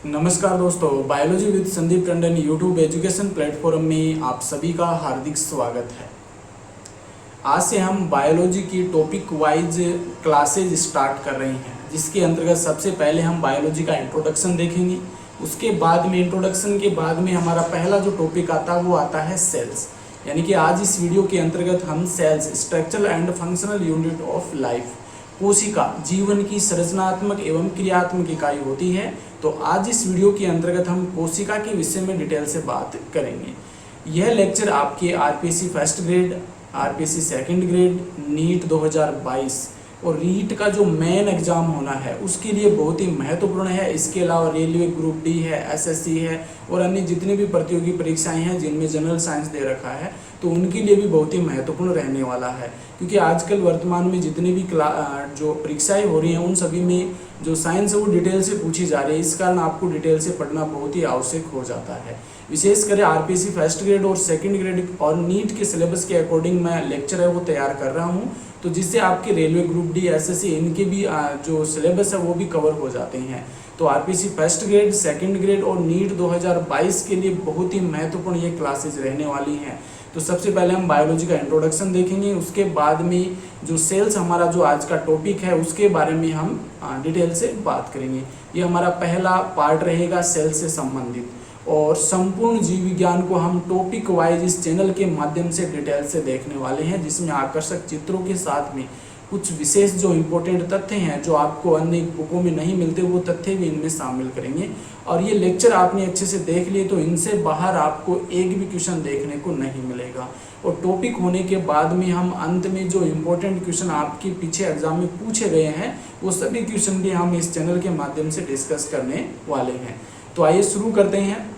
नमस्कार दोस्तों, biology with Sandeep Tandon YouTube education platform में आप सभी का हार्दिक स्वागत है। आज से हम बायोलॉजी की टॉपिक वाइज क्लासेज स्टार्ट कर रहे हैं, जिसके अंतर्गत सबसे पहले हम बायोलॉजी का इंट्रोडक्शन देखेंगे। उसके बाद में इंट्रोडक्शन के बाद में हमारा पहला जो टॉपिक आता है वो आता है सेल्स। यानी कि आज इस वीडियो के अंतर्गत हम cells, structural and functional unit of life, कोशिका जीवन की संरचनात्मक एवं क्रियात्मक इकाई होती है। तो आज इस वीडियो के अंतर्गत हम कोशिका के विषय में डिटेल से बात करेंगे। यह लेक्चर आपके RPSC first grade, RPSC second grade, NEET 2022 और रीट का जो मेन एग्जाम होना है उसके लिए बहुत ही महत्वपूर्ण है। इसके अलावा रेलवे ग्रुप डी है, एसएससी है और अन्य जितनी भी प्रतियोगी परीक्षाएं हैं जिनमें जनरल साइंस दे रखा है, तो उनके लिए भी बहुत ही महत्वपूर्ण रहने वाला है। क्योंकि आजकल वर्तमान में जितनी भी जो परीक्षाएं हो रही हैं उन सभी में जो साइंस है वो डिटेल से पूछी जा रही है। इस कारण आपको डिटेल से पढ़ना बहुत ही आवश्यक हो जाता है। विशेषकर आरपीएससी फर्स्ट ग्रेड और सेकंड ग्रेड और नीट के सिलेबस के अकॉर्डिंग मैं लेक्चर है वो तैयार कर रहा हूँ, तो जिससे आपके रेलवे ग्रुप डी, एसएससी इनके भी जो सिलेबस है वो भी कवर हो जाते हैं। तो RPSC first grade, second grade और नीट 2022 के लिए बहुत ही महत्वपूर्ण ये क्लासेज रहने वाली हैं। तो सबसे पहले हम बायोलॉजी का इंट्रोडक्शन देखेंगे, उसके बाद में जो सेल्स हमारा जो आज का टॉपिक है उसके बारे में हम डिटेल से बात करेंगे। ये हमारा पहला पार्ट रहेगा सेल्स से संबंधित, और संपूर्ण जीव विज्ञान को हम टॉपिक वाइज इस चैनल के माध्यम से डिटेल से देखने वाले हैं, जिसमें आकर्षक चित्रों के साथ में कुछ विशेष जो इम्पोर्टेंट तथ्य हैं जो आपको अन्य बुकों में नहीं मिलते वो तथ्य भी इनमें शामिल करेंगे। और ये लेक्चर आपने अच्छे से देख लिए तो इनसे बाहर आपको एक भी क्वेश्चन देखने को नहीं मिलेगा। और टॉपिक होने के बाद में हम अंत में जो इम्पोर्टेंट क्वेश्चन आपके पीछे एग्जाम में पूछे गए हैं वो सभी क्वेश्चन भी हम इस चैनल के माध्यम से डिस्कस करने वाले हैं। तो आइए शुरू करते हैं।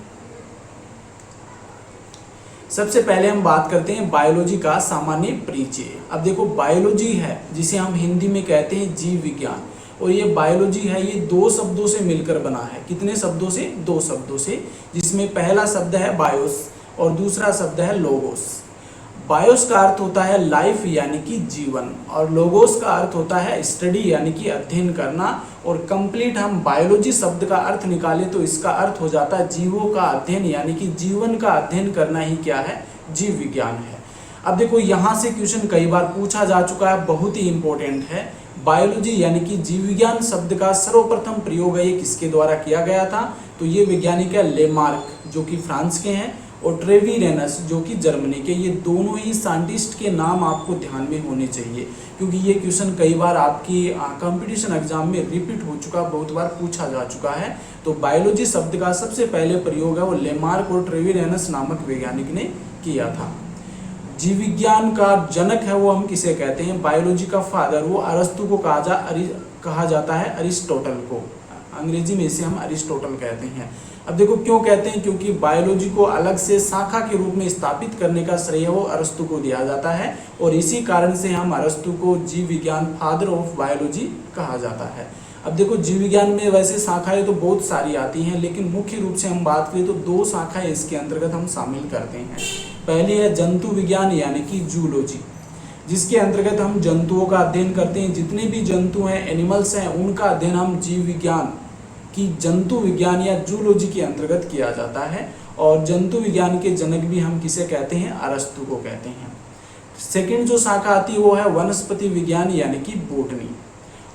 सबसे पहले हम बात करते हैं बायोलॉजी का सामान्य परिचय। अब देखो, बायोलॉजी है जिसे हम हिंदी में कहते हैं जीव विज्ञान, और ये बायोलॉजी है ये दो शब्दों से मिलकर बना है। कितने शब्दों से? दो शब्दों से, जिसमें पहला शब्द है बायोस और दूसरा शब्द है लोगोस। बायोस का अर्थ होता है लाइफ यानी कि जीवन, और लोगोस का अर्थ होता है स्टडी यानी कि अध्ययन करना। और कंप्लीट हम बायोलॉजी शब्द का अर्थ निकालें तो इसका अर्थ हो जाता है जीवों का अध्ययन, यानी कि जीवन का अध्ययन करना ही क्या है? जीव विज्ञान है। अब देखो, यहाँ से क्वेश्चन कई बार पूछा जा चुका है, बहुत ही इंपॉर्टेंट है। बायोलॉजी यानी कि जीव विज्ञान शब्द का सर्वप्रथम प्रयोग है ये किसके द्वारा किया गया था? तो ये वैज्ञानिक है लेमार्क, जो कि फ्रांस के हैं, और ट्रेविरेनस जो कि जर्मनी के। ये दोनों ही साइंटिस्ट के नाम आपको ध्यान में होने चाहिए, क्योंकि ये क्वेश्चन कई बार आपकी कंपटीशन एग्जाम में रिपीट हो चुका, बहुत बार पूछा जा चुका है। तो बायोलॉजी शब्द का सबसे पहले प्रयोग है वो लेमार्क और ट्रेविरेनस नामक वैज्ञानिक ने किया था। जीव विज्ञान का जनक है वो हम किसे कहते हैं? बायोलॉजी का फादर वो अरस्तु को कहा जाता है, अरिस्टोटल को। अंग्रेजी में इसे हम अरिस्टोटल कहते हैं। अब देखो, क्यों कहते हैं? क्योंकि बायोलॉजी को अलग से शाखा के रूप में स्थापित करने का श्रेय वो अरस्तु को दिया जाता है, और इसी कारण से हम अरस्तु को जीव विज्ञान फादर ऑफ बायोलॉजी कहा जाता है। अब देखो, जीव विज्ञान में वैसे शाखाएं तो बहुत सारी आती हैं, लेकिन मुख्य रूप से हम बात करें तो दो शाखाएं इसके अंतर्गत हम शामिल करते हैं। पहली है जंतु विज्ञान यानी कि जूलॉजी, जिसके अंतर्गत हम जंतुओं का अध्ययन करते हैं। जितने भी जंतु हैं, एनिमल्स हैं, उनका अध्ययन हम जीव विज्ञान की जंतु विज्ञान या जूलॉजी के अंतर्गत किया जाता है। और जंतु विज्ञान के जनक भी हम किसे कहते हैं? अरस्तु को कहते हैं। सेकंड जो शाखा आती है वो है वनस्पति विज्ञान यानी कि बॉटनी,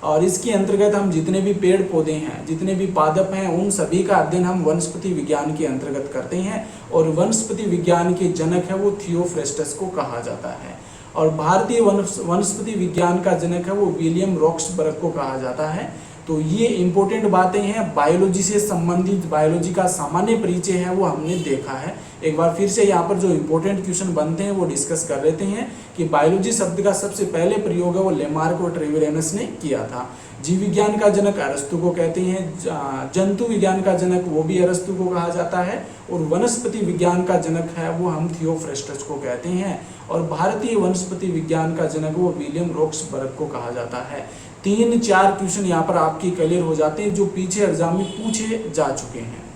और इसके अंतर्गत हम जितने भी पेड़ पौधे हैं, जितने भी पादप हैं, उन सभी का अध्ययन हम वनस्पति विज्ञान के अंतर्गत करते हैं। और वनस्पति विज्ञान के जनक है वो थियोफ्रेस्टस को कहा जाता है। और भारतीय वनस्पति विज्ञान का जनक है वो विलियम रॉक्सबर्ग को कहा जाता है। तो ये इंपॉर्टेंट बातें हैं बायोलॉजी से संबंधित। बायोलॉजी का सामान्य परिचय है वो हमने देखा है। एक बार फिर से यहाँ पर जो इंपॉर्टेंट क्वेश्चन बनते हैं वो डिस्कस कर लेते हैं कि बायोलॉजी शब्द का सबसे पहले प्रयोग है वो लेमार्क और ट्रेविरेनस ने किया था। जीव विज्ञान का जनक अरस्तु को कहते हैं। जंतु विज्ञान का जनक वो भी अरस्तु को कहा जाता है। और वनस्पति विज्ञान का जनक है वो हम थियोफ्रेस्टस को कहते हैं। और भारतीय वनस्पति विज्ञान का जनक वो विलियम रॉक्सबर्ग को कहा जाता है। 3-4 क्वेश्चन यहाँ पर आपकी क्लियर हो जाते हैं जो पीछे एग्जाम में पूछे जा चुके हैं।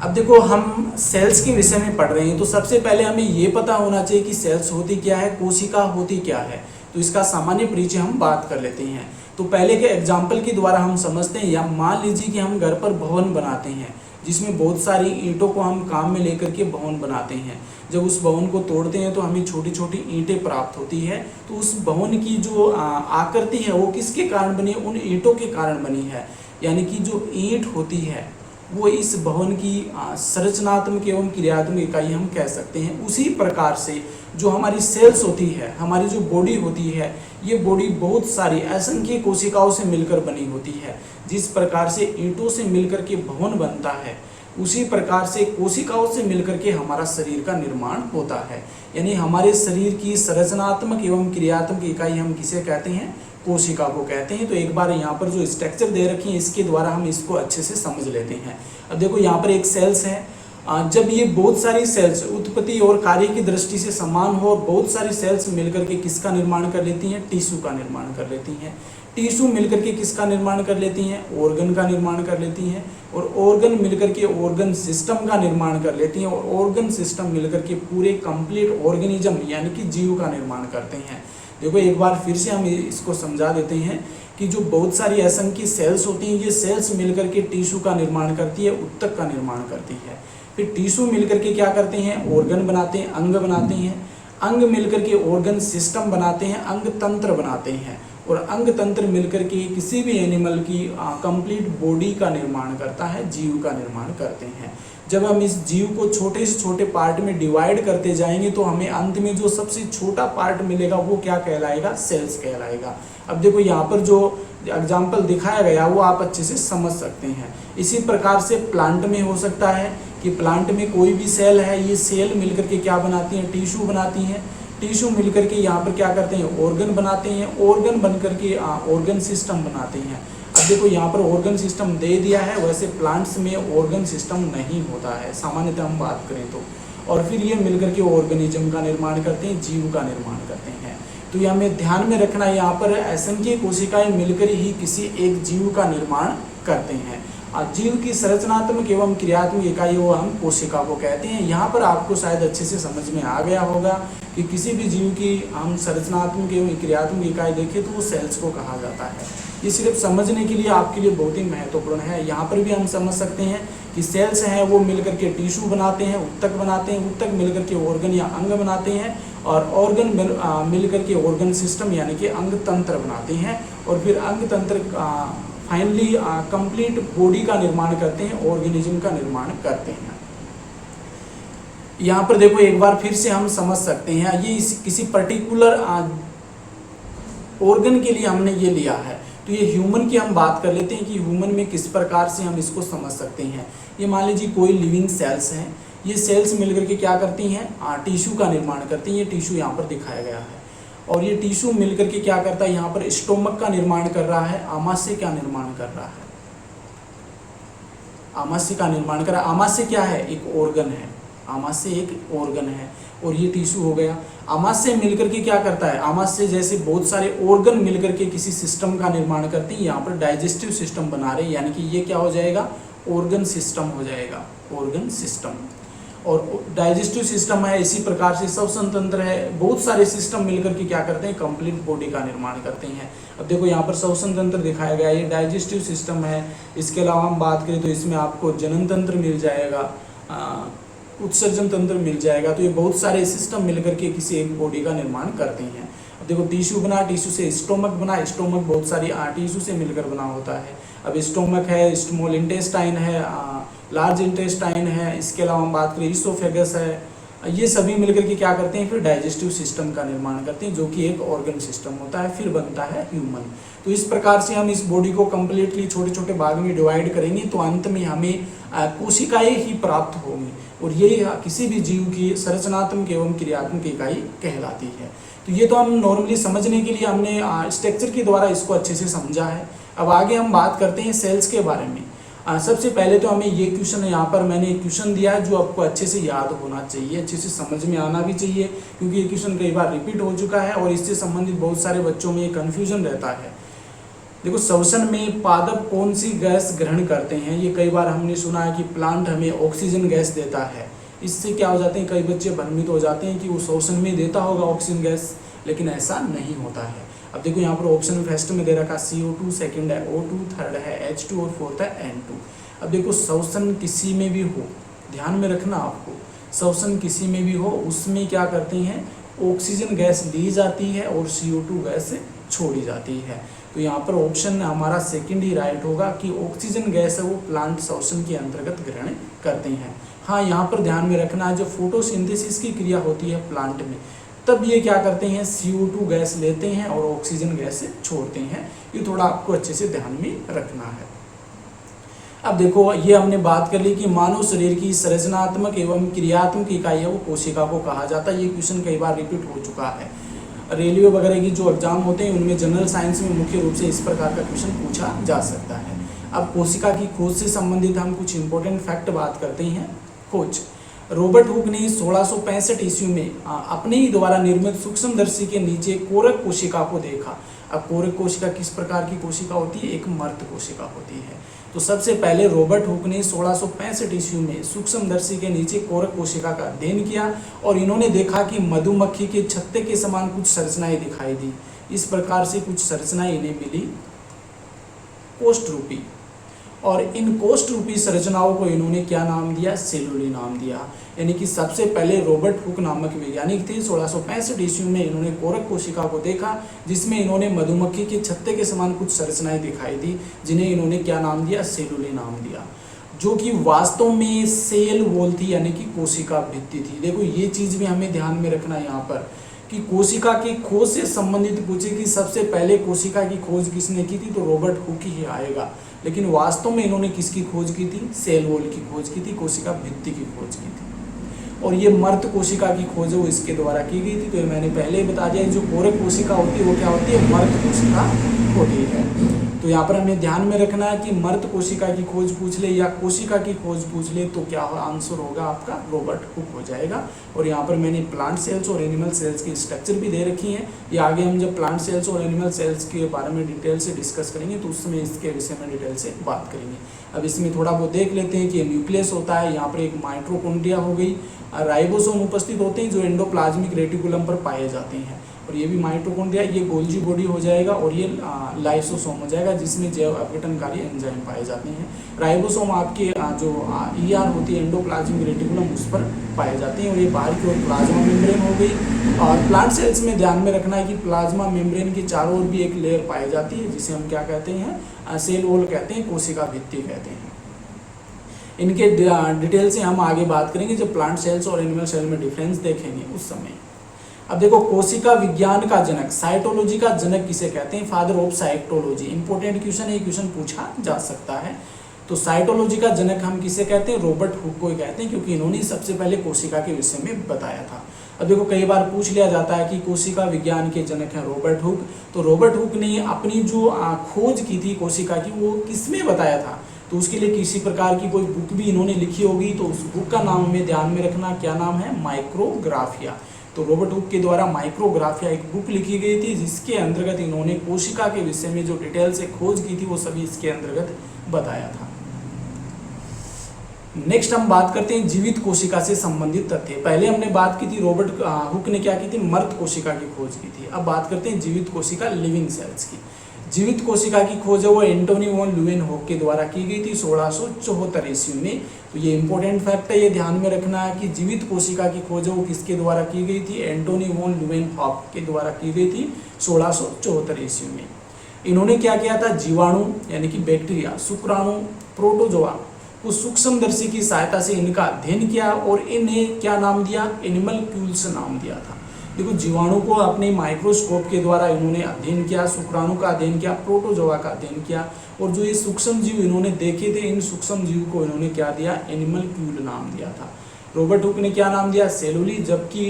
अब देखो, हम सेल्स के विषय में पढ़ रहे हैं, तो सबसे पहले हमें ये पता होना चाहिए कि सेल्स होती क्या है, कोशिका होती क्या है। तो इसका सामान्य परिचय हम बात कर लेते हैं। तो पहले के एग्जाम्पल के द्वारा हम समझते हैं, या मान लीजिए कि हम घर पर भवन बनाते हैं जिसमें बहुत सारी ईंटों को हम काम में लेकर के भवन बनाते हैं। जब उस भवन को तोड़ते हैं तो हमें छोटी छोटी ईंटें प्राप्त होती है। तो उस भवन की जो आकृति है वो किसके कारण बनी है? उन ईंटों के कारण बनी है। यानी कि जो ईंट होती है वो इस भवन की संरचनात्मक एवं क्रियात्मक इकाई हम कह सकते हैं। उसी प्रकार से जो हमारी सेल्स होती है, हमारी जो बॉडी होती है, ये बॉडी बहुत सारी असंख्य कोशिकाओं से मिलकर बनी होती है। जिस प्रकार से ईंटों से मिलकर के भवन बनता है, उसी प्रकार से कोशिकाओं से मिलकर के हमारा शरीर का निर्माण होता है। यानी हमारे शरीर की संरचनात्मक एवं क्रियात्मक इकाई हम किसे कहते हैं? कोशिका को कहते हैं। तो एक बार यहाँ पर जो स्ट्रक्चर दे रखी है इसके द्वारा हम इसको अच्छे से समझ लेते हैं। अब देखो यहाँ पर एक सेल्स है। जब ये बहुत सारी सेल्स उत्पत्ति और कार्य की दृष्टि से समान हो और बहुत सारी सेल्स मिलकर के किसका निर्माण कर लेती हैं? टिश्यू का निर्माण कर लेती हैं। टिश्यू मिलकर के किसका निर्माण कर लेती हैं? ऑर्गन का निर्माण कर लेती हैं। और ऑर्गन मिलकर के ऑर्गन सिस्टम का निर्माण कर लेती हैं। और ऑर्गन सिस्टम मिलकर के पूरे कंप्लीट ऑर्गेनिज्म यानी कि जीव का निर्माण करते हैं। देखो एक बार फिर से हम इसको समझा देते हैं कि जो बहुत सारी असंख्य सेल्स होती हैं, ये सेल्स मिलकर के टिश्यू का निर्माण करती है, उत्तक का निर्माण करती है। फिर टिश्यू मिलकर के क्या करते हैं? ऑर्गन बनाते हैं, अंग बनाते हैं। अंग मिलकर के ऑर्गन सिस्टम बनाते हैं, अंग तंत्र बनाते हैं। और अंग तंत्र मिलकर के किसी भी एनिमल की कंप्लीट बॉडी का निर्माण करता है, जीव का निर्माण करते हैं। जब हम इस जीव को छोटे से छोटे पार्ट में डिवाइड करते जाएंगे तो हमें अंत में जो सबसे छोटा पार्ट मिलेगा वो क्या कहलाएगा? सेल्स कहलाएगा। अब देखो यहाँ पर जो एग्जाम्पल दिखाया गया वो आप अच्छे से समझ सकते हैं। इसी प्रकार से प्लांट में हो सकता है कि प्लांट में कोई भी सेल है, ये सेल मिलकर के क्या बनाती हैं? टिश्यू बनाती हैं। टिश्यू मिलकर के यहाँ पर क्या करते हैं? ऑर्गन बनाते हैं। ऑर्गन बनकर के ऑर्गन सिस्टम बनाते हैं। अब देखो यहाँ पर ऑर्गन सिस्टम दे दिया है, वैसे प्लांट्स में ऑर्गन सिस्टम नहीं होता है सामान्यतः हम बात करें तो। और फिर ये मिलकर के ऑर्गेनिज्म का निर्माण करते हैं, जीव का निर्माण करते हैं। तो ये हमें ध्यान में रखना है, यहाँ पर असंख्य कोशिकाएं मिलकर ही किसी एक जीव का निर्माण करते हैं। जीव की संरचनात्मक एवं क्रियात्मक इकाई वो हम कोशिका को कहते हैं। यहाँ पर आपको शायद अच्छे से समझ में आ गया होगा कि किसी भी जीव की हम संरचनात्मक एवं क्रियात्मक इकाई देखें तो वो सेल्स को कहा जाता है। ये सिर्फ समझने के लिए आपके लिए बहुत ही महत्वपूर्ण है। यहाँ पर भी हम समझ सकते हैं कि सेल्स हैं वो मिलकर के टिश्यू बनाते हैं, उत्तक बनाते हैं, उत्तक मिलकर के ऑर्गन या अंग बनाते हैं, और ऑर्गन मिलकर के ऑर्गन सिस्टम यानी कि अंग तंत्र बनाते हैं। और फिर अंग तंत्र फाइनली कंप्लीट बॉडी का निर्माण करते हैं, ऑर्गेनिज्म का निर्माण करते हैं। यहाँ पर देखो एक बार फिर से हम समझ सकते हैं, ये किसी पर्टिकुलर ऑर्गन के लिए हमने ये लिया है। तो ये ह्यूमन की हम बात कर लेते हैं कि ह्यूमन में किस प्रकार से हम इसको समझ सकते हैं। ये मान लीजिए कोई लिविंग सेल्स हैं, ये सेल्स मिलकर के क्या करती हैं? टिश्यू का निर्माण करती हैं। ये टिश्यू यहाँ पर दिखाया गया है। और ये टिश्यू मिलकर के क्या करता है? यहाँ पर स्टोमक का निर्माण कर रहा है। आमाशय क्या निर्माण कर रहा है? आमाशय का निर्माण कर रहा है। आमाशय क्या है? एक ऑर्गन है। आमाशय एक ऑर्गन है। और ये टिश्यू हो गया। आमाशय मिलकर के क्या करता है? आमाशय जैसे बहुत सारे ऑर्गन मिलकर के किसी सिस्टम का निर्माण करते हैं। यहाँ पर डाइजेस्टिव सिस्टम बना रहे हैं, यानी कि ये क्या हो जाएगा? ऑर्गन सिस्टम हो जाएगा, ऑर्गन सिस्टम। और डाइजेस्टिव सिस्टम है, इसी प्रकार से श्वसन तंत्र है, बहुत सारे सिस्टम मिलकर के क्या करते हैं? कंप्लीट बॉडी का निर्माण करते हैं। अब देखो यहाँ पर श्वसन तंत्र दिखाया गया, ये डाइजेस्टिव सिस्टम है। इसके अलावा हम बात करें तो इसमें आपको जनन तंत्र मिल जाएगा, उत्सर्जन तंत्र मिल जाएगा। तो ये बहुत सारे सिस्टम मिलकर के किसी एक बॉडी का निर्माण करते हैं। अब देखो टिश्यू बना, टिश्यू से स्टोमक बना, स्टोमक बहुत सारी टिश्यू से मिलकर बना होता है। अब स्टोमक है, स्मॉल इंटेस्टाइन है, लार्ज इंटेस्टाइन है, इसके अलावा हम बात करें ईसोफेगस है, ये सभी मिलकर के क्या करते हैं? फिर डाइजेस्टिव सिस्टम का निर्माण करते हैं, जो कि एक ऑर्गन सिस्टम होता है। फिर बनता है ह्यूमन। तो इस प्रकार से हम इस बॉडी को कंप्लीटली छोटे छोटे भाग में डिवाइड करेंगे तो अंत में हमें कोशिकाएं ही प्राप्त होंगी, और ये किसी भी जीव की संरचनात्मक एवं क्रियात्मक इकाई कहलाती है। तो ये तो हम नॉर्मली समझने के लिए हमने स्ट्रक्चर के द्वारा इसको अच्छे से समझा है। अब आगे हम बात करते हैं सेल्स के बारे में। सबसे पहले तो हमें ये क्वेश्चन, यहाँ पर मैंने एक क्वेश्चन दिया है जो आपको अच्छे से याद होना चाहिए, अच्छे से समझ में आना भी चाहिए, क्योंकि ये क्वेश्चन कई बार रिपीट हो चुका है और इससे संबंधित बहुत सारे बच्चों में ये कन्फ्यूजन रहता है। देखो, श्वसन में पादप कौन सी गैस ग्रहण करते हैं? ये कई बार हमने सुना है कि प्लांट हमें ऑक्सीजन गैस देता है। इससे क्या हो जाते हैं, कई बच्चे भ्रमित हो जाते हैं कि वो श्वसन में देता होगा ऑक्सीजन गैस, लेकिन ऐसा नहीं होता है। अब देखो यहाँ पर ऑप्शन फर्स्ट में दे रखा CO2, सेकंड है O2, थर्ड है H2 और फोर्थ है N2। अब देखो श्वसन किसी में भी हो, ध्यान में रखना आपको, श्वसन किसी में भी हो उसमें क्या करते हैं, ऑक्सीजन गैस ली जाती है और CO2 गैस छोड़ी जाती है। तो यहाँ पर ऑप्शन हमारा सेकंड ही राइट होगा कि ऑक्सीजन गैस है वो प्लांट श्वसन के अंतर्गत ग्रहण करते हैं। हाँ, यहाँ पर ध्यान में रखना है, जब फोटोसिंथेसिस की क्रिया होती है प्लांट में तब ये क्या करते हैं, CO2 गैस लेते हैं और ऑक्सीजन गैस छोड़ते हैं। ये थोड़ा आपको अच्छे से ध्यान में रखना है। अब देखो ये हमने बात कर ली कि मानव शरीर की संरचनात्मक एवं क्रियात्मक इकाई है वो कोशिका को कहा जाता है। ये क्वेश्चन कई बार रिपीट हो चुका है, रेलवे वगैरह की जो एग्जाम होते हैं उनमें जनरल साइंस में मुख्य रूप से इस प्रकार का क्वेश्चन पूछा जा सकता है। अब कोशिका की खोज से संबंधित हम कुछ इंपॉर्टेंट फैक्ट बात करते हैं। खोज, रॉबर्ट हुक ने 1665 ईस्वी में अपने ही द्वारा निर्मित सूक्ष्मदर्शी के नीचे कोरक कोशिका को देखा। अब कोरक कोशिका किस प्रकार की कोशिका होती है, एक मर्त कोशिका होती है। तो सबसे पहले रॉबर्ट हुक ने 1665 ईस्वी में सूक्ष्मदर्शी के नीचे कोरक कोशिका का अध्ययन किया और इन्होंने देखा कि मधुमक्खी के छत्ते के समान कुछ संरचनाएं दिखाई दी। इस प्रकार से कुछ संरचनाएं इन्हें मिली कोष्ठ रूपी, और इन कोष्ठ रूपी संरचनाओं को इन्होंने क्या नाम दिया, सेलुलोई नाम दिया। यानी कि सबसे पहले रॉबर्ट हुक नामक वैज्ञानिक थे, 1665 ईस्वी में इन्होंने कोरक कोशिका को देखा जिसमें इन्होंने मधुमक्खी के छत्ते के समान कुछ संरचनाएं दिखाई दी, जिन्हें इन्होंने क्या नाम दिया, सेलुलोई नाम दिया, जो कि वास्तव में सेल वॉल थी, यानी कि कोशिका भित्ति थी। देखो ये चीज भी हमें ध्यान में रखना है यहाँ पर कि कोशिका की खोज से संबंधित पूछे कि सबसे पहले कोशिका की खोज किसने की थी, तो रॉबर्ट हुक ही आएगा। लेकिन वास्तव में इन्होंने किसकी खोज की थी, सेल वॉल की खोज की थी, कोशिका भित्ति की खोज की थी। और ये मर्त कोशिका की खोज है वो इसके द्वारा की गई थी। तो ये मैंने पहले ही बता दिया, जो कोरक कोशिका होती है वो क्या होती है, मर्त कोशिका होती है। तो यहाँ पर हमें ध्यान में रखना है कि मर्त कोशिका की खोज पूछ ले या कोशिका की खोज पूछ ले तो क्या आंसर होगा आपका, रॉबर्ट हुक हो जाएगा। और यहाँ पर मैंने प्लांट सेल्स और एनिमल सेल्स की स्ट्रक्चर भी दे रखी है। ये आगे हम जब प्लांट सेल्स और एनिमल सेल्स के बारे में डिटेल से डिस्कस करेंगे तो उसमें इसके विषय में डिटेल से बात करेंगे। अब इसमें थोड़ा बहुत देख लेते हैं कि न्यूक्लियस होता है, यहाँ पर एक माइटोकॉन्ड्रिया हो गई, राइबोसोम उपस्थित होते हैं जो एंडोप्लाज्मिक रेटिकुलम पर पाए जाते हैं, और ये भी माइटोकॉन्ड्रिया, ये गोल्जी बॉडी हो जाएगा, और ये लाइसोसोम हो जाएगा जिसमें जैव अपघटनकारी एंजाइम पाए जाते हैं। राइबोसोम आपके जो ER होती है एंडोप्लाज्मिक रेटिकुलम उस पर पाए जाते हैं, और ये बाहर की ओर प्लाज्मा मेम्ब्रेन हो गई। और प्लांट सेल्स में ध्यान में रखना है कि प्लाज्मा मेम्ब्रेन के चारों ओर भी एक लेयर पाई जाती है जिसे हम क्या कहते हैं, सेल वॉल कहते हैं, कोशिका भित्ति कहते हैं। इनके डिटेल से हम आगे बात करेंगे जब प्लांट सेल्स और एनिमल सेल में डिफरेंस देखेंगे उस समय। अब देखो कोशिका विज्ञान का जनक, साइटोलॉजी का जनक किसे कहते हैं, father of cytology. Important question है, क्वेश्चन पूछा जा सकता है। तो साइटोलॉजी का जनक हम किसे कहते हैं, रॉबर्ट हुक को कहते हैं, क्योंकि इन्होंने सबसे पहले कोशिका के विषय में बताया था। अब देखो कई बार पूछ लिया जाता है कि कोशिका विज्ञान के जनक हैं रॉबर्ट हुक, तो रॉबर्ट हुक ने अपनी जो खोज की थी कोशिका की वो किसमें बताया था, तो उसके लिए किसी प्रकार की कोई बुक भी इन्होंने लिखी होगी, तो उस बुक का नाम हमें ध्यान में रखना, क्या नाम है, माइक्रोग्राफिया। तो रॉबर्ट हुक के द्वारा माइक्रोग्राफिया एक बुक लिखी गई थी जिसके अंतर्गत इन्होंने कोशिका के विषय में जो डिटेल से खोज की थी वो सभी इसके अंतर्गत बताया था। नेक्स्ट हम बात करते हैं जीवित कोशिका से संबंधित तथ्य। पहले हमने बात की थी रॉबर्ट हुक ने क्या की थी, मर्त कोशिका की खोज की थी। अब बात करते हैं जीवित कोशिका, लिविंग सेल्स की। जीवित कोशिका की खोज है वो एंटोनी वॉन ल्यूवेनहॉक के द्वारा की गई थी 1674 ईस्वी में। तो ये इंपॉर्टेंट फैक्ट है, ये ध्यान में रखना है कि जीवित कोशिका की खोज है वो किसके द्वारा की गई थी, एंटोनी वॉन ल्यूवेनहॉक के द्वारा की गई थी 1674 ईस्वी में। इन्होंने क्या किया था, जीवाणु यानी कि बैक्टीरिया, शुक्राणु, प्रोटोजोआ को सूक्ष्मदर्शी की सहायता से इनका अध्ययन किया और इन्हें क्या नाम दिया, एनिमल्क्यूल्स नाम दिया था। देखो जीवाणु को अपने माइक्रोस्कोप के द्वारा इन्होंने अध्ययन किया, शुक्राणु का अध्ययन किया, प्रोटोजोआ का अध्ययन किया, और जो ये सूक्ष्म जीव इन्होंने देखे थे इन सूक्ष्म जीव को इन्होंने क्या दिया, एनिमल्क्यूल नाम दिया था। रॉबर्ट हुक ने क्या नाम दिया, सेलुली, जबकि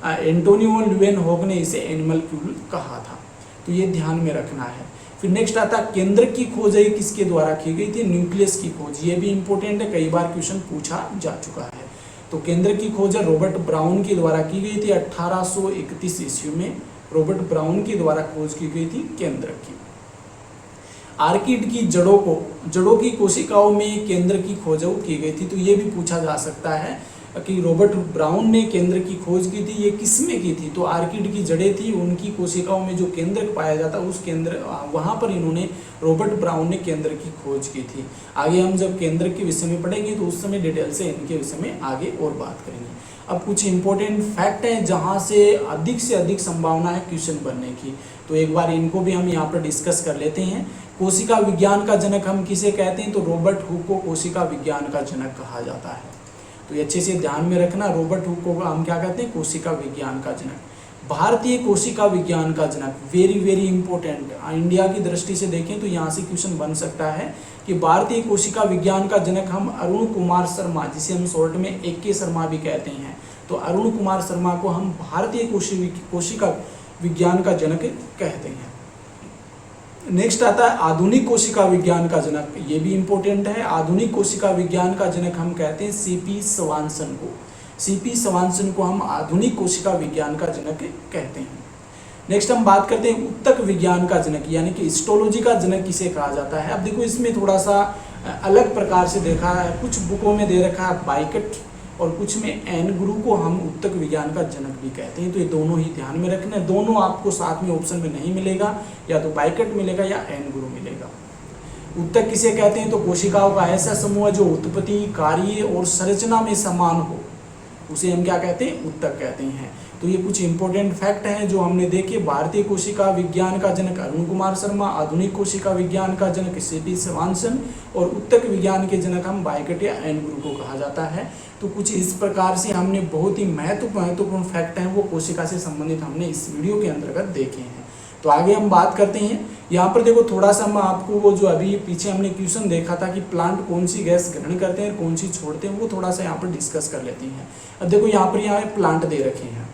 एंटोनी वॉन ल्यूवेनहॉक ने इसे एनिमल्क्यूल कहा था। तो ये ध्यान में रखना है। फिर नेक्स्ट आता केंद्र की खोज है, किसके द्वारा की गई थी, न्यूक्लियस की खोज। ये भी इंपॉर्टेंट है, कई बार क्वेश्चन पूछा जा चुका है। तो केंद्र की खोज है रॉबर्ट ब्राउन के द्वारा की गई थी 1831 ईस्वी में। रॉबर्ट ब्राउन के द्वारा खोज की गई थी केंद्र की। आर्किड की जड़ों की कोशिकाओं में केंद्र की खोज वो की गई थी। तो ये भी पूछा जा सकता है कि रॉबर्ट ब्राउन ने केंद्रक की खोज की थी, ये किसमें की थी? तो आर्किड की जड़ें थी, उनकी कोशिकाओं में जो केंद्रक पाया जाता है उस केंद्र वहाँ पर इन्होंने रॉबर्ट ब्राउन ने केंद्रक की खोज की थी। आगे हम जब केंद्रक के विषय में पढ़ेंगे तो उस समय डिटेल से इनके विषय में आगे और बात करेंगे। अब कुछ इंपॉर्टेंट फैक्ट हैं जहाँ से अधिक संभावना है क्वेश्चन बनने की, तो एक बार इनको भी हम यहाँ पर डिस्कस कर लेते हैं। कोशिका विज्ञान का जनक हम किसे कहते हैं? तो रॉबर्ट हुक को कोशिका विज्ञान का जनक कहा जाता है। तो ये अच्छे से ध्यान में रखना, रॉबर्ट हुक को हम क्या कहते हैं? कोशिका विज्ञान का जनक। भारतीय कोशिका विज्ञान का जनक, वेरी इंपॉर्टेंट, इंडिया की दृष्टि से देखें तो यहाँ से क्वेश्चन बन सकता है कि भारतीय कोशिका विज्ञान का जनक हम अरुण कुमार शर्मा, जिसे हम शॉर्ट में AK शर्मा भी कहते हैं, तो अरुण कुमार शर्मा को हम भारतीय कोशिका विज्ञान का जनक कहते हैं। नेक्स्ट आता है आधुनिक कोशिका विज्ञान का जनक, ये भी इंपॉर्टेंट है। आधुनिक कोशिका विज्ञान का जनक हम कहते हैं CP स्वानसन को। CP स्वानसन को हम आधुनिक कोशिका विज्ञान का जनक कहते हैं। नेक्स्ट हम बात करते हैं उत्तक विज्ञान का जनक, यानी कि हिस्टोलॉजी का जनक किसे कहा जाता है? अब देखो इसमें थोड़ा सा अलग प्रकार से देखा है, कुछ बुकों में दे रखा है बाइकट और कुछ में एन गुरु को हम उत्तक विज्ञान का जनक भी कहते हैं। तो ये दोनों ही ध्यान में रखना है, दोनों आपको साथ में ऑप्शन में नहीं मिलेगा, या तो बाइकट मिलेगा या एन गुरु मिलेगा। उत्तक किसे कहते हैं? तो कोशिकाओं का ऐसा समूह जो उत्पत्ति, कार्य और संरचना में समान हो, उसे हम क्या कहते हैं? उत्तक कहते हैं। तो ये कुछ इंपॉर्टेंट फैक्ट हैं जो हमने देखे। भारतीय कोशिका विज्ञान का जनक अरुण कुमार शर्मा, आधुनिक कोशिका विज्ञान का जनक CP स्वानसन और उत्तक विज्ञान के जनक हम बाइकट या एन गुरु को कहा जाता है। तो कुछ इस प्रकार से हमने बहुत ही महत्वपूर्ण फैक्ट हैं वो कोशिका से संबंधित हमने इस वीडियो के अंतर्गत देखे हैं। तो आगे हम बात करते हैं। यहाँ पर देखो थोड़ा सा मैं आपको वो जो अभी पीछे हमने क्वेश्चन देखा था कि प्लांट कौन सी गैस ग्रहण करते हैं और कौन सी छोड़ते हैं, वो थोड़ा सा यहाँ पर डिस्कस कर लेते हैं। अब देखो यहाँ पर प्लांट दे रखे हैं,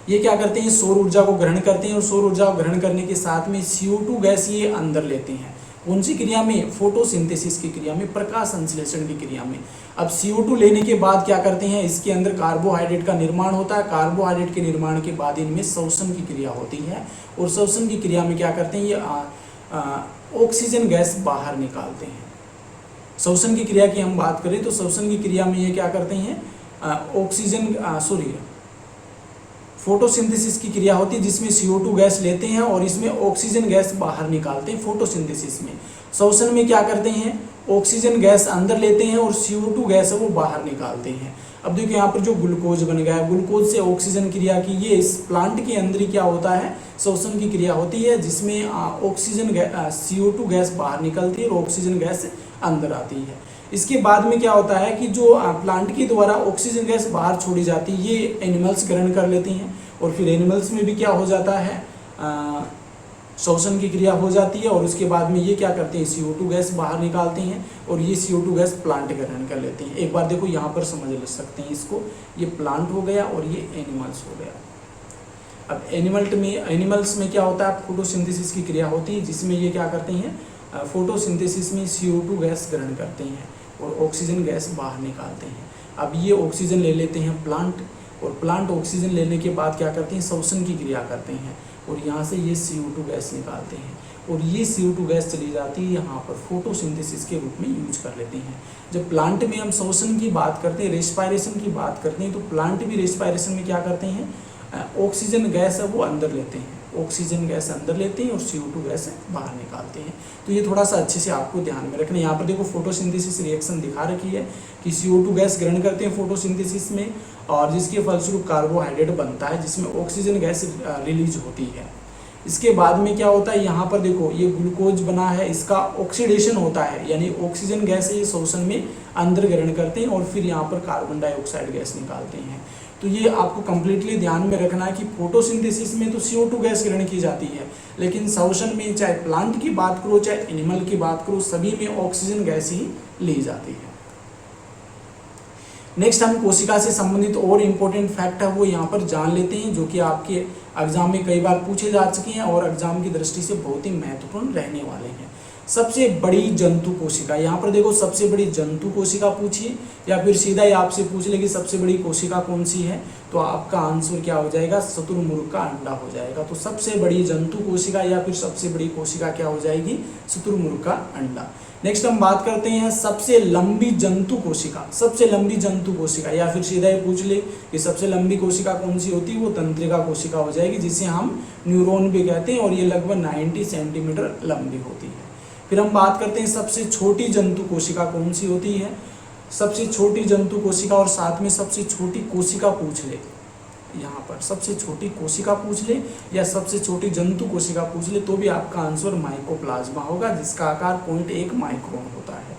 ये क्या करते हैं? सौर ऊर्जा को ग्रहण करते हैं और सौर ऊर्जा को ग्रहण करने के साथ में CO2 गैस ये अंदर लेते हैं। कौन सी क्रिया में? फोटोसिंथेसिस की क्रिया में, प्रकाश संश्लेषण की क्रिया में। अब CO2 लेने के बाद क्या करते हैं? इसके अंदर कार्बोहाइड्रेट का निर्माण होता है। कार्बोहाइड्रेट के निर्माण के बाद इनमें श्वसन की क्रिया होती है और श्वसन की क्रिया में क्या करते हैं? ये ऑक्सीजन गैस बाहर निकालते हैं। श्वसन की क्रिया की हम बात करें तो श्वसन की क्रिया में ये क्या करते हैं? फोटोसिंथेसिस की क्रिया होती है जिसमें CO2 गैस लेते हैं और इसमें ऑक्सीजन गैस बाहर निकालते हैं। फोटोसिंथेसिस में श्वसन में क्या करते हैं? ऑक्सीजन गैस अंदर लेते हैं और CO2 गैस है वो बाहर निकालते हैं। अब देखिए यहाँ पर जो ग्लूकोज बन गया है, ग्लूकोज से ऑक्सीजन क्रिया की, ये इस प्लांट के अंदर ही क्या होता है? श्वसन की क्रिया होती है जिसमें CO2 गैस बाहर निकलती है और ऑक्सीजन गैस अंदर आती है। इसके बाद में क्या होता है कि जो प्लांट के द्वारा ऑक्सीजन गैस बाहर छोड़ी जाती है ये एनिमल्स ग्रहण कर लेती हैं और फिर एनिमल्स में भी क्या हो जाता है? श्वसन की क्रिया हो जाती है और उसके बाद में ये क्या करते हैं? CO2 गैस बाहर निकालते हैं और ये CO2 गैस प्लांट ग्रहण कर लेते हैं। एक बार देखो यहाँ पर समझ ले सकते हैं इसको, ये प्लांट हो गया और ये एनिमल्स हो गया। अब एनिमल्स में क्या होता है? फोटोसिंथेसिस की क्रिया होती है जिसमें ये क्या करते हैं? फोटोसिंथेसिस में CO2 गैस ग्रहण करते हैं और ऑक्सीजन गैस बाहर निकालते हैं। अब ये ऑक्सीजन ले लेते हैं प्लांट और प्लांट ऑक्सीजन लेने के बाद क्या करते हैं? श्वसन की क्रिया करते हैं और यहाँ से ये CO2 गैस निकालते हैं और ये CO2 गैस चली जाती है यहाँ पर फोटोसिंथेसिस के रूप में यूज कर लेते हैं। जब प्लांट में हम श्वसन की बात करते हैं, रेस्पायरेशन की बात करते हैं, तो प्लांट भी रेस्पायरेशन में क्या करते हैं? ऑक्सीजन गैस है वो अंदर लेते हैं, ऑक्सीजन गैस अंदर लेते हैं और CO2 गैस बाहर निकालते हैं। तो ये थोड़ा सा अच्छे से आपको ध्यान में रखना है। यहाँ पर देखो फोटोसिंथेसिस रिएक्शन दिखा रखी है कि CO2 गैस ग्रहण करते हैं फोटोसिंथेसिस में और जिसके फलस्वरूप कार्बोहाइड्रेट बनता है जिसमें ऑक्सीजन गैस रिलीज होती है। इसके बाद में क्या होता है? यहाँ पर देखो ये ग्लूकोज बना है, इसका ऑक्सीडेशन होता है, यानी ऑक्सीजन गैस ये श्वसन में अंदर ग्रहण करते हैं और फिर यहाँ पर कार्बन डाइऑक्साइड गैस निकालते हैं। तो ये आपको कंप्लीटली ध्यान में रखना है कि फोटोसिंथेसिस में तो CO2 गैस ग्रहण की जाती है, लेकिन श्वसन में चाहे प्लांट की बात करो चाहे एनिमल की बात करो, सभी में ऑक्सीजन गैस ही ली जाती है। नेक्स्ट हम कोशिका से संबंधित और इम्पोर्टेंट फैक्ट है वो यहाँ पर जान लेते हैं, जो कि आपके एग्जाम में कई बार पूछे जा चुके हैं और एग्जाम की दृष्टि से बहुत ही महत्वपूर्ण रहने वाले हैं। सबसे बड़ी जंतु कोशिका, यहाँ पर देखो सबसे बड़ी जंतु कोशिका पूछिए या फिर सीधा ही आपसे पूछ ले कि सबसे बड़ी कोशिका कौन सी है, तो आपका आंसर क्या हो जाएगा, शुतुरमुर्ग का अंडा हो जाएगा। तो सबसे बड़ी जंतु कोशिका या फिर सबसे बड़ी कोशिका क्या हो जाएगी, शुतुरमुर्ग का अंडा। नेक्स्ट हम बात करते हैं सबसे लंबी जंतु कोशिका। सबसे लंबी जंतु कोशिका या फिर सीधा ही पूछ ले कि सबसे लंबी कोशिका कौन सी होती है, वो तंत्रिका कोशिका हो जाएगी, जिसे हम न्यूरॉन भी कहते हैं और ये लगभग 90 सेंटीमीटर लंबी होती है। फिर हम बात करते हैं सबसे छोटी जंतु कोशिका कौन सी होती है। सबसे छोटी जंतु कोशिका और साथ में सबसे छोटी कोशिका पूछ ले, यहाँ पर सबसे छोटी कोशिका पूछ ले या सबसे छोटी जंतु कोशिका पूछ ले, तो भी आपका आंसर माइकोप्लाज्मा होगा, जिसका आकार 0.1 माइक्रोन होता है।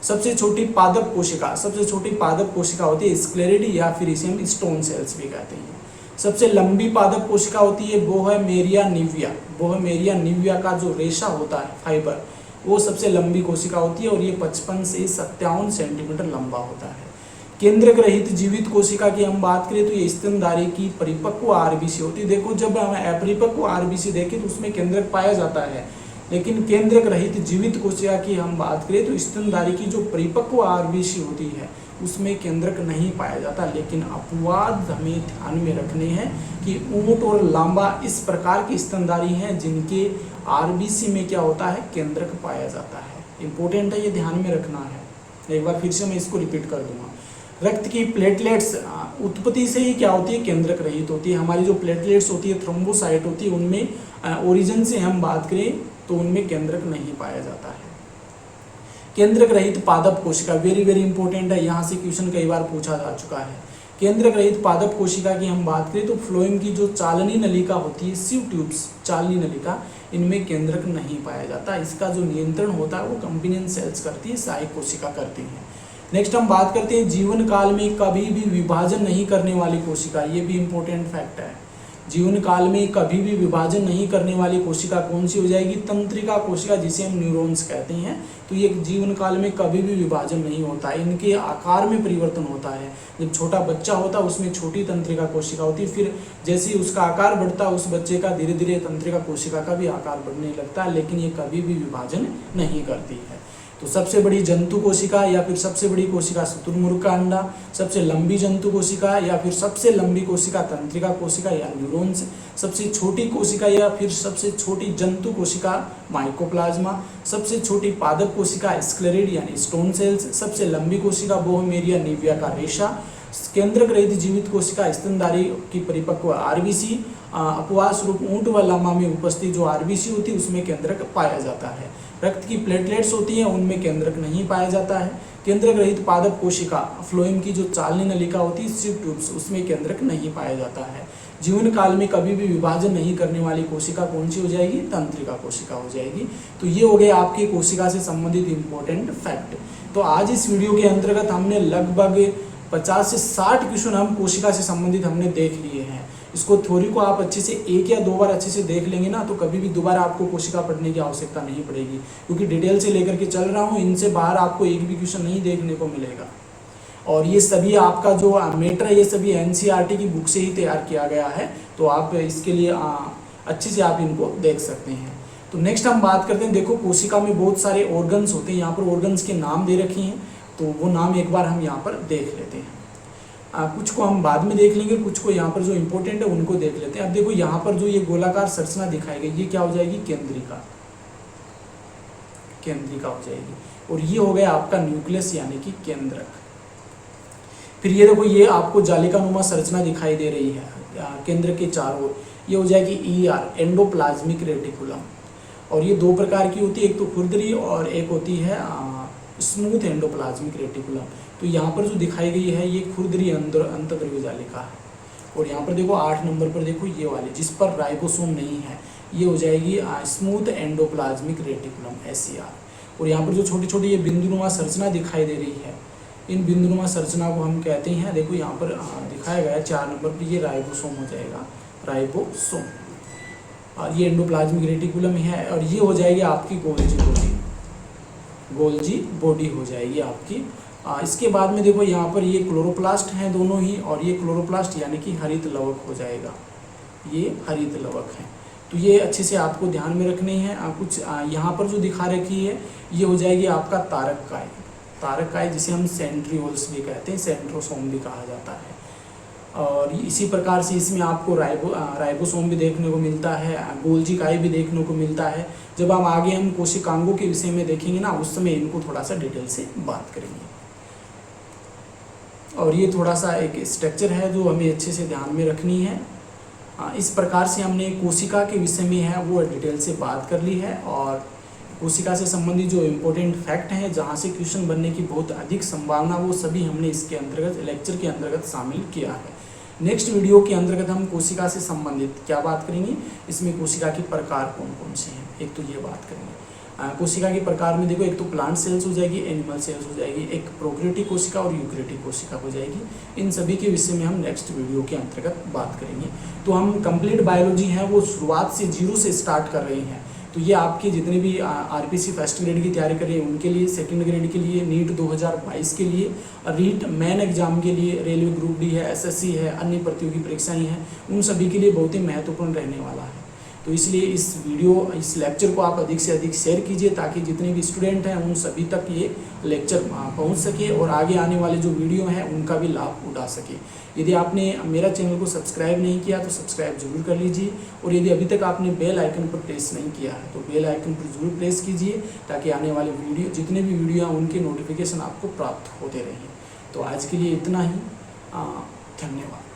सबसे छोटी पादप कोशिका, सबसे छोटी पादप कोशिका होती है स्क्लेरिडी या फिर इसे हम स्टोन सेल्स भी कहते हैं। सबसे लंबी पादप कोशिका होती है बोहेमेरिया निविया। बोहेमेरिया निविया का जो रेशा होता है, फाइबर, वो सबसे लंबी कोशिका होती है और ये 55 से 57 सेंटीमीटर लंबा होता है। केंद्रक रहित जीवित कोशिका की हम बात करें तो ये स्तनधारी की परिपक्व आरबीसी होती है। देखो जब हम अपरिपक्व आरबीसी देखें तो उसमें केंद्रक पाया जाता है, लेकिन केंद्रक रहित जीवित कोशिका की हम बात करें तो स्तनधारी की जो परिपक्व आरबीसी होती है उसमें केंद्रक नहीं पाया जाता। लेकिन अपवाद हमें ध्यान में रखने हैं कि ऊंट और लांबा इस प्रकार के स्तनधारी हैं जिनके आरबीसी में क्या होता है, केंद्रक पाया जाता है। इंपॉर्टेंट है, ये ध्यान में रखना है। एक बार फिर से मैं इसको रिपीट कर दूंगा। रक्त की प्लेटलेट्स उत्पत्ति से ही क्या होती है, केंद्रक रहित होती है। हमारी जो प्लेटलेट्स होती है, थ्रोम्बोसाइट होती है, उनमें ओरिजिन से हम बात करें तो उनमें केंद्रक नहीं पाया जाता है। केंद्रक रहित पादप कोशिका वेरी वेरी इंपॉर्टेंट है, यहाँ से क्वेश्चन कई बार पूछा जा चुका है। केंद्रक रहित पादप कोशिका की हम बात करें तो फ्लोएम की जो चालनी नलिका होती है, सिव ट्यूब्स, चालनी नलिका, इनमें केंद्रक नहीं पाया जाता। इसका जो नियंत्रण होता है वो कंपिनियन सेल्स करती है, सहायक कोशिका करती है। नेक्स्ट हम बात करते हैं जीवन काल में कभी भी विभाजन नहीं करने वाली कोशिका। ये भी इंपॉर्टेंट फैक्ट है। जीवन काल में कभी भी विभाजन नहीं करने वाली कोशिका कौन सी हो जाएगी, तंत्रिका कोशिका, जिसे हम न्यूरॉन्स कहते हैं। तो ये जीवन काल में कभी भी विभाजन नहीं होता है, इनके आकार में परिवर्तन होता है। जब छोटा बच्चा होता है उसमें छोटी तंत्रिका कोशिका होती है, फिर जैसे ही उसका आकार बढ़ता है उस बच्चे का धीरे धीरे तंत्रिका कोशिका का भी आकार बढ़ने लगता है, लेकिन ये कभी भी विभाजन नहीं करती है। तो सबसे बड़ी जंतु कोशिका या फिर सबसे बड़ी कोशिका शुतुरमुर्ग का अंडा, सबसे लंबी जंतु कोशिका या फिर सबसे लंबी कोशिका तंत्रिका कोशिका या न्यूरॉन्स, सबसे छोटी कोशिका या फिर सबसे छोटी जंतु कोशिका माइकोप्लाज्मा, सबसे छोटी पादप कोशिका स्क्लेरिड यानी स्टोन सेल्स, सबसे लंबी कोशिका बोहेमेरिया निविया का रेशा, केंद्रक रहित जीवित कोशिका स्तनधारी की परिपक्व आरबीसी, अपवाद स्वरूप ऊंट व लामा में उपस्थित जो आरबीसी होती है उसमें केंद्रक पाया जाता है। रक्त की प्लेटलेट्स होती हैं उनमें केंद्रक नहीं पाया जाता है। केंद्रक रहित पादप कोशिका फ्लोएम की जो चालनी नलिका होती है, सिव ट्यूब्स, उसमें केंद्रक नहीं पाया जाता है। जीवन काल में कभी भी विभाजन नहीं करने वाली कोशिका कौन सी हो जाएगी, तंत्रिका कोशिका हो जाएगी। तो ये हो गए आपके कोशिका से संबंधित इंपॉर्टेंट फैक्ट। तो आज इस वीडियो के अंतर्गत हमने लगभग 50 से 60 क्वेश्चन हम कोशिका से संबंधित हमने देख लिए हैं। इसको थ्योरी को आप अच्छे से एक या दो बार अच्छे से देख लेंगे ना, तो कभी भी दोबारा आपको कोशिका पढ़ने की आवश्यकता नहीं पड़ेगी, क्योंकि डिटेल से लेकर के चल रहा हूँ। इनसे बाहर आपको एक भी क्वेश्चन नहीं देखने को मिलेगा। और ये सभी आपका जो मैटर है ये सभी एनसीईआरटी की बुक से ही तैयार किया गया है, तो आप इसके लिए अच्छे से आप इनको देख सकते हैं। तो नेक्स्ट हम बात करते हैं, देखो कोशिका में बहुत सारे ऑर्गन्स होते हैं, यहाँ पर ऑर्गन्स के नाम दे रखे हैं, तो वो नाम एक बार हम यहाँ पर देख लेते हैं। कुछ को हम बाद में देख लेंगे, कुछ को यहाँ पर जो इम्पोर्टेंट है उनको देख लेते हैं। अब देखो यहाँ पर जो ये गोलाकार संरचना दिखाई गई, ये क्या हो जाएगी, केंद्रिका, केंद्रिका हो जाएगी। और ये हो गया आपका न्यूक्लियस यानी कि केंद्रक। फिर ये देखो ये आपको जालिकानुमा संरचना दिखाई दे रही है केंद्र के चारों ओर, ये हो जाएगी ईआर, एंडोप्लाज्मिक रेटिकुलम। और ये दो प्रकार की होती है, एक तो खुरदरी और एक होती है स्मूथ एंडोप्लाज्मिक रेटिकुलम। तो यहाँ पर जो दिखाई गई है ये खुरदरी अंतर्द्रव्य जालिका है। और यहाँ पर देखो 8 नंबर पर देखो ये वाली जिस पर राइबोसोम नहीं है, ये हो जाएगी स्मूथ एंडोप्लाज्मिक रेटिकुलम SER। और यहाँ पर जो छोटी छोटी ये बिंदुनुमा संरचना दिखाई दे रही है, इन बिंदुनुमा संरचना को हम कहते हैं, देखो यहाँ पर दिखाया गया है 4 नंबर पर, ये राइबोसोम हो जाएगा, राइबोसोम। और ये एंडोप्लाज्मिक रेटिकुलम है। और ये हो जाएगी आपकी गोल्जी बॉडी, गोल्जी बॉडी हो जाएगी आपकी। इसके बाद में देखो यहाँ पर ये क्लोरोप्लास्ट हैं दोनों ही, और ये क्लोरोप्लास्ट यानी कि हरित लवक हो जाएगा, ये हरित लवक हैं। तो ये अच्छे से आपको ध्यान में रखने हैं। कुछ यहाँ पर जो दिखा रखी है ये हो जाएगी आपका तारककाय। तारककाय जिसे हम सेंट्रियोल्स भी कहते हैं, सेंट्रोसोम भी कहा जाता है। और इसी प्रकार से इसमें आपको राइबोसोम भी देखने को मिलता है, गोल्जी काई भी देखने को मिलता है। जब हम आगे हम कोशिकांगों के विषय में देखेंगे ना, उस समय इनको थोड़ा सा डिटेल से बात करेंगे। और ये थोड़ा सा एक स्ट्रक्चर है जो हमें अच्छे से ध्यान में रखनी है। इस प्रकार से हमने कोशिका के विषय में है वो डिटेल से बात कर ली है। और कोशिका से संबंधित जो इम्पोर्टेंट फैक्ट हैं, जहाँ से क्वेश्चन बनने की बहुत अधिक संभावना, वो सभी हमने इसके अंतर्गत लेक्चर के अंतर्गत शामिल किया है। नेक्स्ट वीडियो के अंतर्गत हम कोशिका से संबंधित क्या बात करेंगे, इसमें कोशिका के प्रकार कौन कौन से हैं, एक तो ये बात करेंगे। कोशिका के प्रकार में देखो, एक तो प्लांट सेल्स हो जाएगी, एनिमल सेल्स हो जाएगी, एक प्रोकैरियोटिक कोशिका और यूकैरियोटिक कोशिका हो जाएगी। इन सभी के विषय में हम नेक्स्ट वीडियो के अंतर्गत बात करेंगे। तो हम कंप्लीट बायोलॉजी है वो शुरुआत से 0 से स्टार्ट कर रहे हैं। तो ये आपके जितने भी आरपीसी फर्स्ट ग्रेड की तैयारी कर रहे हैं उनके लिए, सेकंड ग्रेड के लिए, नीट 2022 के लिए, रीट मेन एग्जाम के लिए, रेलवे ग्रुप डी है, एसएससी है, अन्य प्रतियोगी परीक्षाएं हैं, उन सभी के लिए बहुत ही महत्वपूर्ण रहने वाला है। तो इसलिए इस लेक्चर को आप अधिक से अधिक शेयर कीजिए ताकि जितने भी स्टूडेंट हैं उन सभी तक ये लेक्चर पहुंच सके और आगे आने वाले जो वीडियो हैं उनका भी लाभ उठा सके। यदि आपने मेरा चैनल को सब्सक्राइब नहीं किया तो सब्सक्राइब जरूर कर लीजिए, और यदि अभी तक आपने बेल आइकन पर प्रेस नहीं किया है तो बेल आइकन पर जरूर प्रेस कीजिए ताकि आने वाले वीडियो जितने भी वीडियो हैं उनके नोटिफिकेशन आपको प्राप्त होते रहें। तो आज के लिए इतना ही, धन्यवाद।